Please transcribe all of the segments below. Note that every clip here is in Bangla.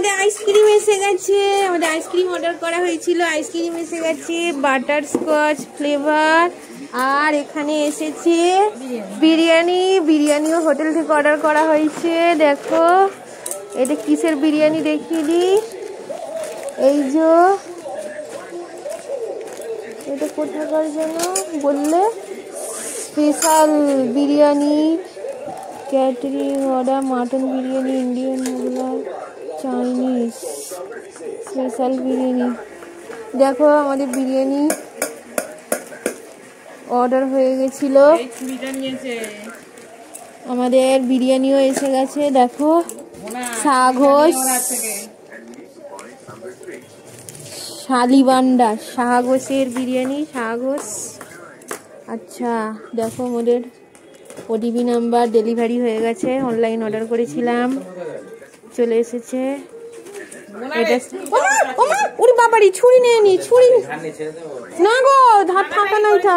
আমাদের আইসক্রিম এসে গেছে। আমাদের আইসক্রিম অর্ডার করা হয়েছিল, আইসক্রিম এসে গেছে বাটার স্কচ ফ্লেভার। আর এখানে এসেছে বিরিয়ানি। বিরিয়ানিও হোটেল থেকে অর্ডার করা হয়েছে। দেখো এটা কিসের বিরিয়ানি দেখিয়ে দিই। এই যে এটা কোথাকার যেন বললে, special biryani catering order, mutton biryani, Indian, Mughlai, Chinese, special biryani. দেখো আমাদের বিরিয়ানি অর্ডার হয়ে গেছিল, আমাদের বিরিয়ানিও এসে গেছে। দেখো সাগোস শালিবান্ডা, সাগোসের বিরিয়ানি, সাগোস। আচ্ছা দেখো আমাদের ওটিপি নাম্বার ডেলিভারি হয়ে গেছে, অনলাইন অর্ডার করেছিলাম, চলে এসেছে। এটা ওরে বাবারি, ছুরি নেয়নি, ছুরি না গো, ধার থাকা না ওঠা।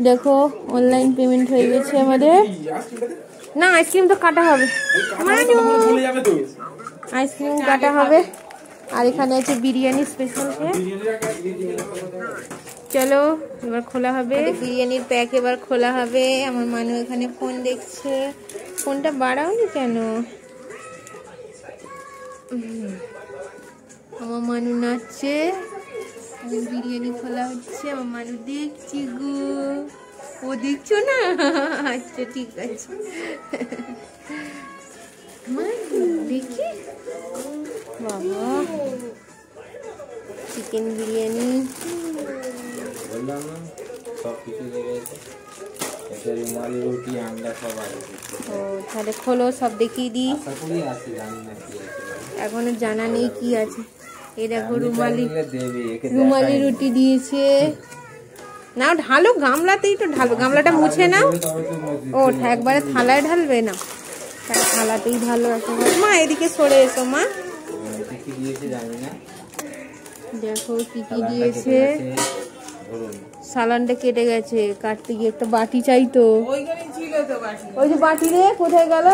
দেখো অনলাইন পেমেন্ট হয়ে গেছে আমাদের। না আইসক্রিম তো কাটা হবে, আইসক্রিম কাটা হবে। আর এখানে আছে বিরিয়ানি স্পেশাল। চলো এবার খোলা হবে বিরিয়ানির প্যাক, এবার খোলা হবে। আমার মানু এখানে ফোন দেখছে, ফোনটা বাড়াওনি কেন? আমার মানু নাচছে, বিরিয়ানি খোলা হচ্ছে, আমার মানু দেখছি গো। ও দেখছো না? আচ্ছা ঠিক আছে, দেখি। বাবা চিকেন বিরিয়ানি, তাহলে খোলো, সব দেখিয়ে দিই। এখনো জানা নেই কি আছে। এই দেখো রুমালি রুটি দিয়েছে। না ঢালো, গামলাতেই তো ঢালবে, গামলাটা মুছে নাও। ও একবারে থালায় ঢালবে না, থালাতেই ঢালো। মা এদিকে সরে এসো মা। দেখো কি কি দিয়েছে। সালানটা কেটে গেছে, কাটতে গিয়ে একটা বাটি চাইতো। ওই যে বাটি রে কোথায় গেল,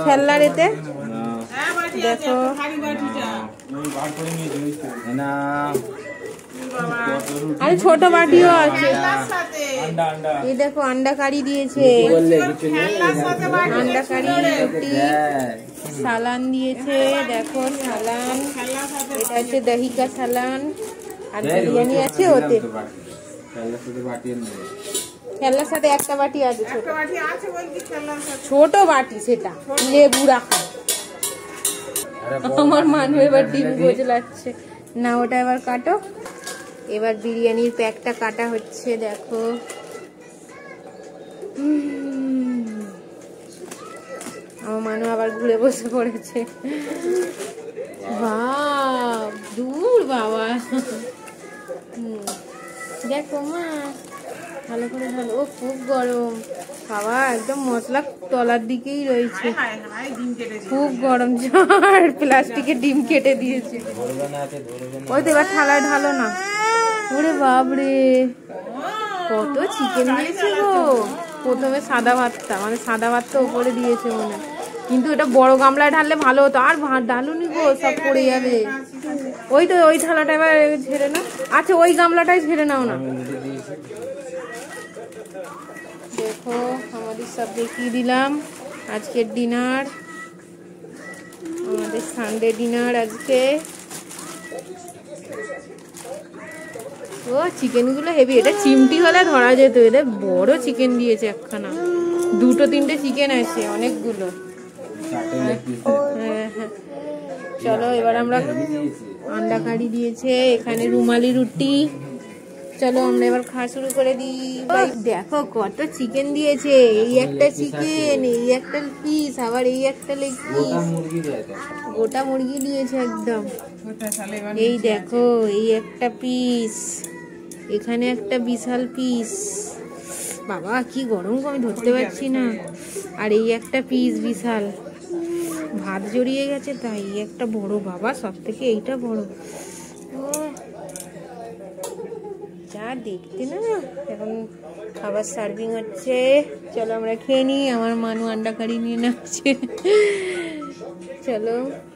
খেলনার এতে। দেখো আরে ছোট বাটিও আছে। এই দেখো আন্ডা কারি দিয়েছে, আন্ডা কারি, রুটি, সালান দিয়েছে। দেখো সালান, এটা হচ্ছে দহি কা সালান। আর বিরিয়ানি আছে ওতে, খেলনার সাথে একটা বাটি আছে, ছোট বাটি, সেটা লেবু রাখা। আমার মানু এবার ডিম গোজলাচ্ছে না, ওটা এবার কাটো। এবার বিরিয়ানির প্যাকটা কাটা হচ্ছে। দেখো আমার মানু আবার ঘুরে বসে পড়েছে। বাহ দূর বাবা। দেখো মা ভালো করে ভালো। ও খুব গরম বাবা, একদম মশলা তলার দিকেই রয়েছে, খুব গরম। ঝাড় প্লাস্টিকের ডিম কেটে দিয়েছে। ওই তো এবার থালায় ঢালো না। ওরে বাবরে কত চিকেন দিয়েছে গো। প্রথমে সাদা ভাতটা, মানে সাদা ভাতটা উপরে দিয়েছে মনে, কিন্তু এটা বড় গামলায় ঢাললে ভালো হতো। আর ভাত ঢালুনি গো, সব পড়ে যাবে। ওই তো ওই থালাটা এবার ঝেড়ে না। আচ্ছা ওই গামলাটাই ঝেড়ে নাও না। দেখো আমাদের সব দেখিয়ে দিলাম আজকের ডিনার, আমাদের সানডে ডিনার আজকে। ও চিকেন গুলো হেভি, এটা চিমটি হলে ধরা যেত। এদের বড় চিকেন দিয়েছে একখানা, দুটো তিনটে চিকেন আছে, অনেকগুলো। হ্যাঁ হ্যাঁ চলো এবার আমরা, আন্ডা কারি দিয়েছে, এখানে রুমালি রুটি। চলো আমরা এবার খাওয়া শুরু করে দিই। দেখো কত চিকেন দিয়েছে, এই একটা চিকেন, এই একটা পিস, আবার এই একটা লেগ পিস, গোটা মুরগি দিয়েছে একদম। এই দেখো এই একটা পিস, এখানে একটা বিশাল পিস। বাবা কি গরম, আমি ধরতে পারছি না। আর এই একটা পিস বিশাল, ভাত জড়িয়ে গেছে তাই। একটা বড় বাবা, সব থেকে এইটা বড়। যা দেখতে না। এখন খাবার সার্ভিং হচ্ছে, চলো আমরা খেয়ে নিই। আমার মানু আন্ডা কারি নিয়ে নাচছে। চলো।